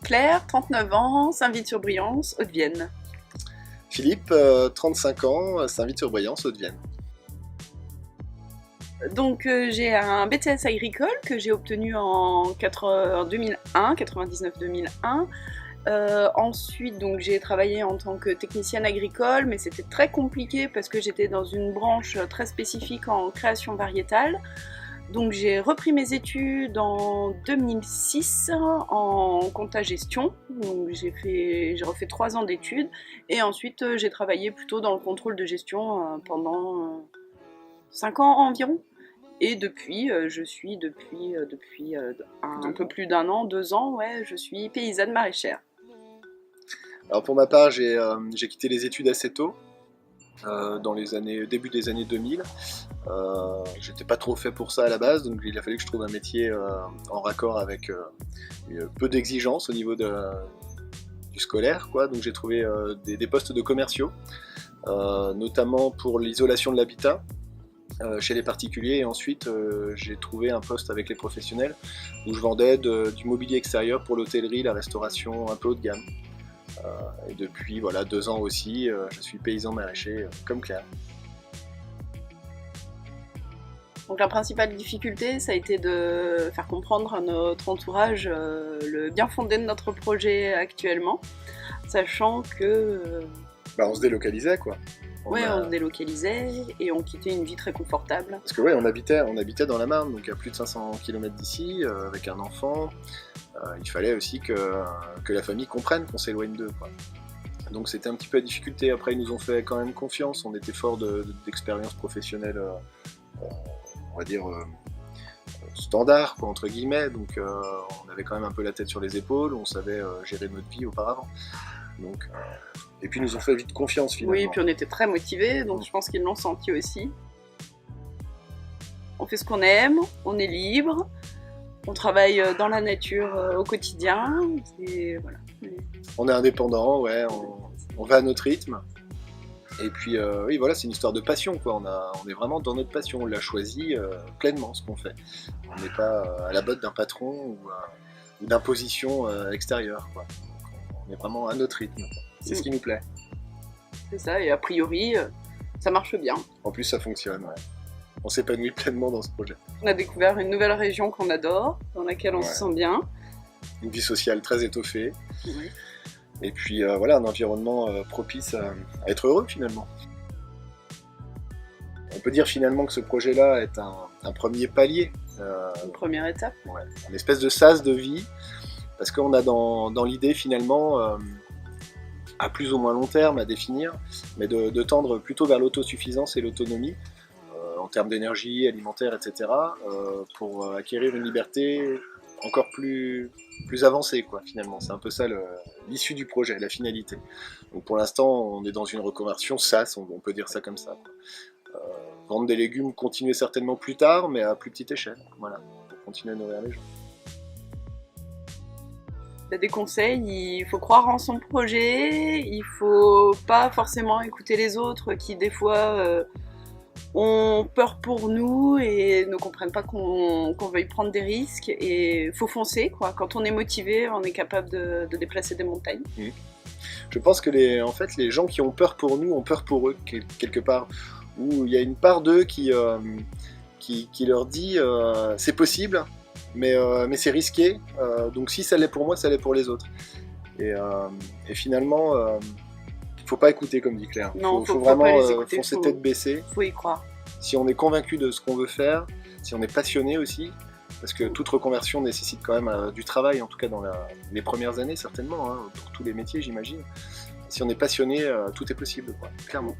Claire, 39 ans, Saint-Vite-sur-Briance, Haute-Vienne. Philippe, 35 ans, Saint-Vite-sur-Briance, Haute-Vienne. Donc j'ai un BTS agricole que j'ai obtenu en 2001, 99-2001. Ensuite, donc, j'ai travaillé en tant que technicienne agricole, mais c'était très compliqué parce que j'étais dans une branche très spécifique en création variétale. Donc j'ai repris mes études en 2006 en compta-gestion. Donc j'ai refait 3 ans d'études et ensuite j'ai travaillé plutôt dans le contrôle de gestion pendant 5 ans environ. Et depuis, je suis depuis un peu plus d'un an, 2 ans, ouais, je suis paysanne maraîchère. Alors pour ma part, j'ai quitté les études assez tôt, dans début des années 2000. J'étais pas trop fait pour ça à la base, donc il a fallu que je trouve un métier en raccord avec peu d'exigences au niveau du scolaire, quoi. Donc j'ai trouvé des postes de commerciaux, notamment pour l'isolation de l'habitat chez les particuliers, et ensuite j'ai trouvé un poste avec les professionnels où je vendais du mobilier extérieur pour l'hôtellerie, la restauration un peu haut de gamme. Et depuis 2 ans aussi, je suis paysan maraîcher comme Claire. Donc la principale difficulté, ça a été de faire comprendre à notre entourage le bien fondé de notre projet actuellement, sachant que... on se délocalisait, quoi. On se délocalisait et on quittait une vie très confortable. Parce que on habitait dans la Marne, donc à plus de 500 km d'ici, avec un enfant. Il fallait aussi que la famille comprenne qu'on s'éloigne d'eux, quoi. Donc c'était un petit peu la difficulté. Après, ils nous ont fait quand même confiance. On était fort d'expérience professionnelle, on va dire standard, quoi, entre guillemets. Donc on avait quand même un peu la tête sur les épaules. On savait gérer notre vie auparavant. Donc, et puis ils nous ont fait vite confiance finalement. Oui, et puis on était très motivés, donc je pense qu'ils l'ont senti aussi. On fait ce qu'on aime, on est libre. On travaille dans la nature au quotidien, et voilà. On est indépendant, ouais, on va à notre rythme. Et puis, oui, voilà, c'est une histoire de passion, quoi. On est vraiment dans notre passion, on l'a choisi pleinement, ce qu'on fait. On n'est pas à la botte d'un patron ou d'imposition extérieure, quoi. Donc, on est vraiment à notre rythme, quoi. C'est ce qui nous plaît. C'est ça, et a priori, ça marche bien. En plus, ça fonctionne, ouais. On s'épanouit pleinement dans ce projet. On a découvert une nouvelle région qu'on adore, dans laquelle on se sent bien. Une vie sociale très étoffée. Oui. Et puis un environnement propice à être heureux finalement. On peut dire finalement que ce projet-là est un premier palier. Une première étape. Ouais, une espèce de sas de vie, parce qu'on a dans l'idée finalement, à plus ou moins long terme à définir, mais de tendre plutôt vers l'autosuffisance et l'autonomie, en termes d'énergie, alimentaire, etc., pour acquérir une liberté encore plus avancée, quoi, finalement. C'est un peu ça l'issue du projet, la finalité. Donc pour l'instant, on est dans une reconversion SaaS, on peut dire ça comme ça, quoi. Vendre des légumes, continuer certainement plus tard, mais à plus petite échelle, voilà, pour continuer à nourrir les gens. T'as des conseils, il faut croire en son projet, il faut pas forcément écouter les autres qui des fois ont peur pour nous et ne comprennent pas qu'on veuille prendre des risques, et faut foncer, quoi. Quand on est motivé, on est capable de déplacer des montagnes. Je pense que les gens qui ont peur pour nous ont peur pour eux, quelque part, où il y a une part d'eux qui leur dit c'est possible, mais c'est risqué, donc si ça l'est pour moi, ça l'est pour les autres. Et finalement, faut pas écouter, comme dit Claire. Non, faut pas vraiment les écouter, foncer tête baissée. Faut y croire. Si on est convaincu de ce qu'on veut faire, si on est passionné aussi, parce que toute reconversion nécessite quand même du travail, en tout cas dans les premières années certainement, hein, pour tous les métiers j'imagine. Si on est passionné, tout est possible, quoi, clairement.